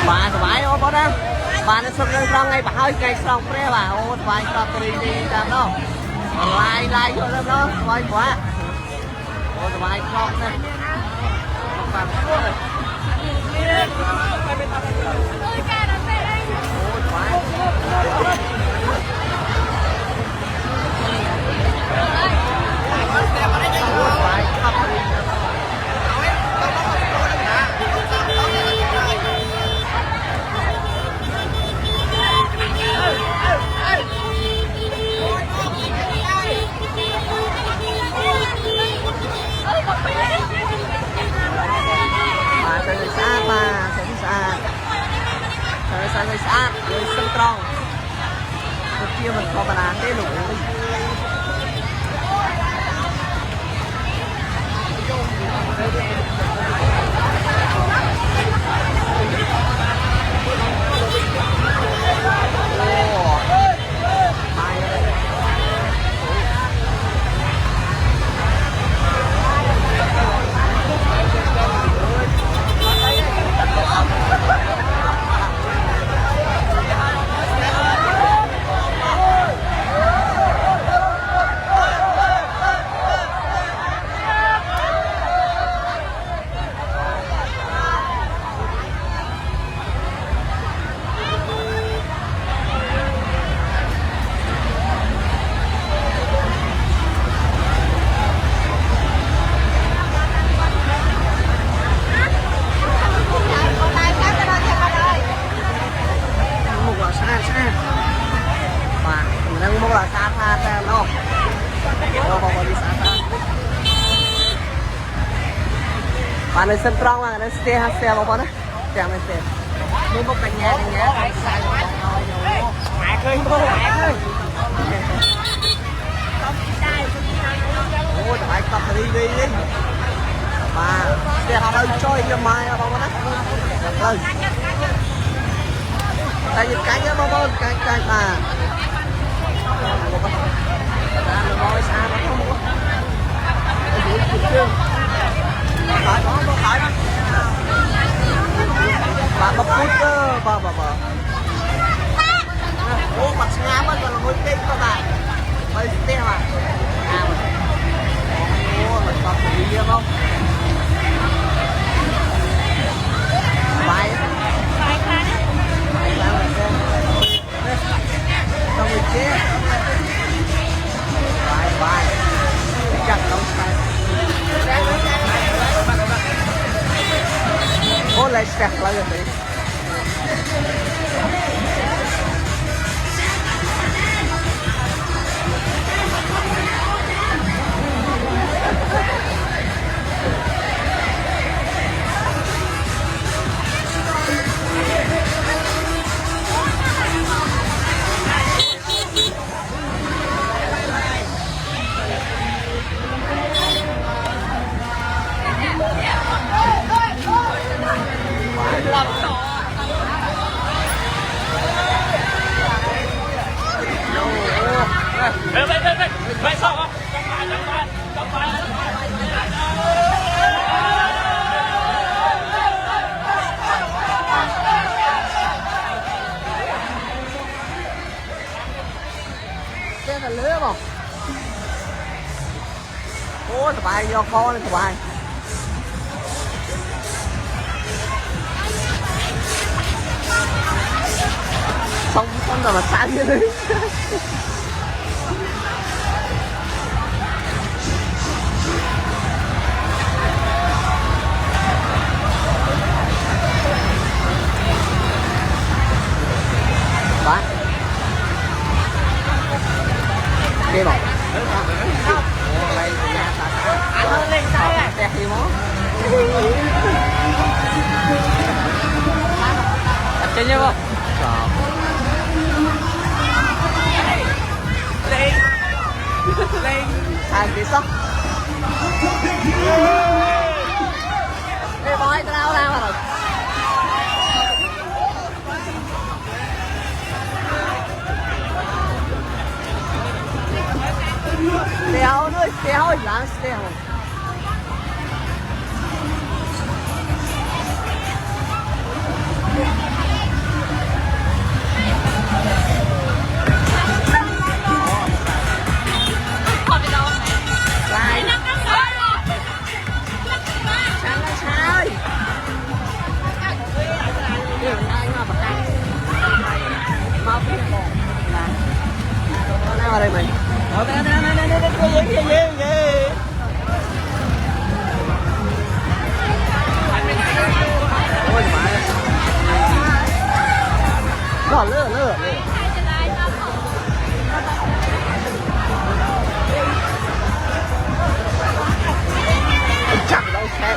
bà thoải ô bố đó bà nó xong rong ngay bà hơi cây xong pre bà ô thoải có tùy đi làm đâu lai lai vô lắm đó thoải quá ô thoải con nè bà thoải người xã người sân tròn một kia mình có bàn thế lục bạn ơi sân tròn mà nó xe vào con đấy xe này xe mua một cành nhà ngại khơi mua ngại khơi ôi phải tập đi mà xe họ đâu chơi cho mai vào con đấy lên tay nhịp cánh á bao cánh mà ngồi xa nó không có phải đó bà bắp cút bà ô mặt ngám á còn là ngôi tên các bạn bây tên mà ô mình bắp đi không bài xong rồi chết bài chắc không ô lại sẹt lại rồi đấy Vậy sao không? Trong bài. Cái là lứa không? Ôi, tụi bay vô con đi tụi bay. Không rồi mà sáng như thế. Đi bọc. Anh hơn lên sao vậy? Đẹp gì mó. Đặt chân nhau không? Lên. Lên. Hàng tí sóc. Ê bói tao ra mà rồi. Steo nữa, steo là steo. vào đây mày. Ôi má. Lửa lửa lửa. Chặt đâu xe.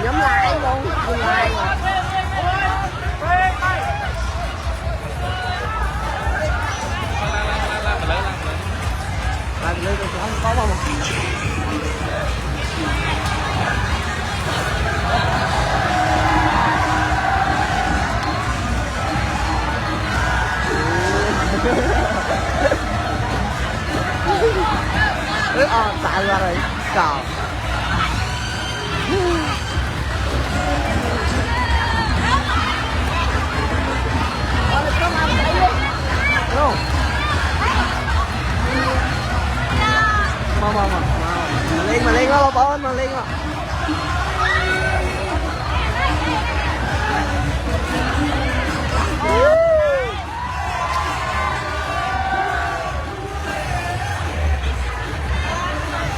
Nhắm lại luôn, nhắm lại rồi. Lại lên không có mà. Tại ra rồi, cào. Không. Mau. Mà lên nó bỏ mà lên mà.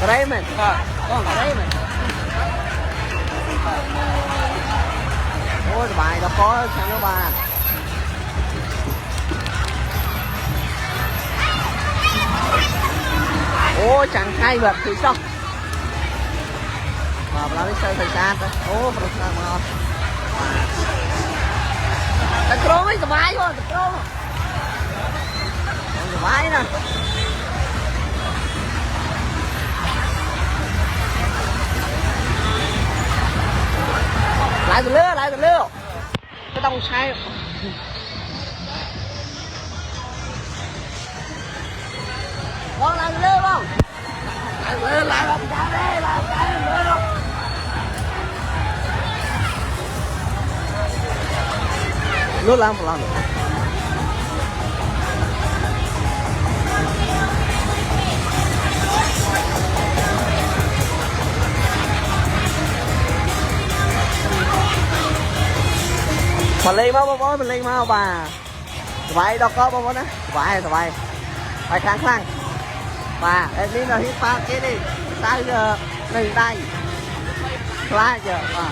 Raymond. Con Raymond. Ôi bài đâu có sao nó bà. Ôi chẳng khai vật thì sao? Mà nó đi chơi thời gian thôi. Ô mà sao mà. Tao trốn ấy, tao bái luôn, tao trốn. Tao bái nè. Lại từ lửa. Cái tông sai. Con lại từ lửa không? Lại làm sao đây, làm sao lửa đâu. Lửa làm một lần. Mình lên mau bà. Vậy đâu có bố đó. Vậy. Phải kháng khăn. Bà, em đi nào hít phao kia đi. Sao giờ này đây. Quá giờ bà.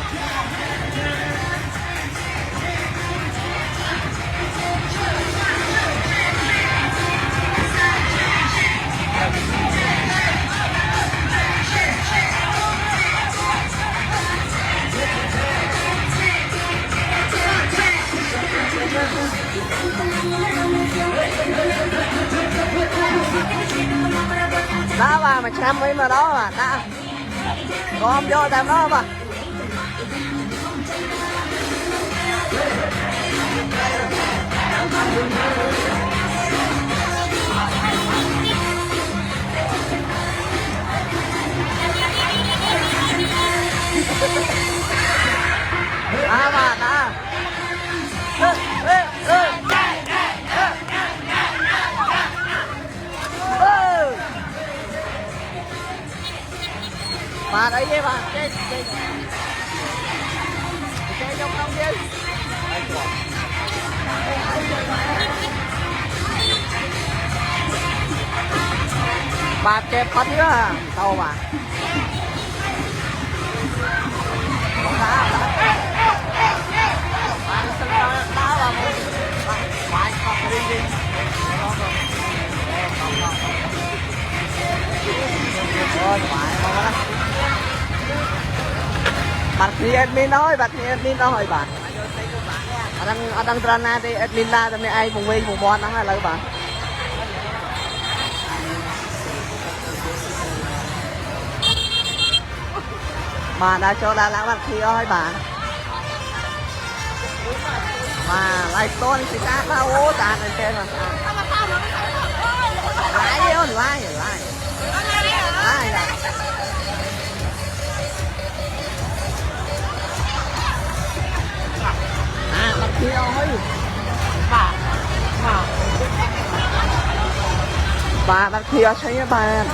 Đó bà mà chăm ấy mà đó mà đã con vô tạm đó mà đó bà đó bà đấy đi bà chơi trong không chứ bà kẹp hết nữa à đâu bà bạn thì admin nói bạn đang trana thì admin la thì ai vùng vi vùng bon đó hay là bạn mà đã cho đã lãng bạn thì ơi bạn mà lại tôn thì ta bao ô tàn lên trên mà lái đi ơi lái bạn thì ơi bà bạn thì ơi thấy bạn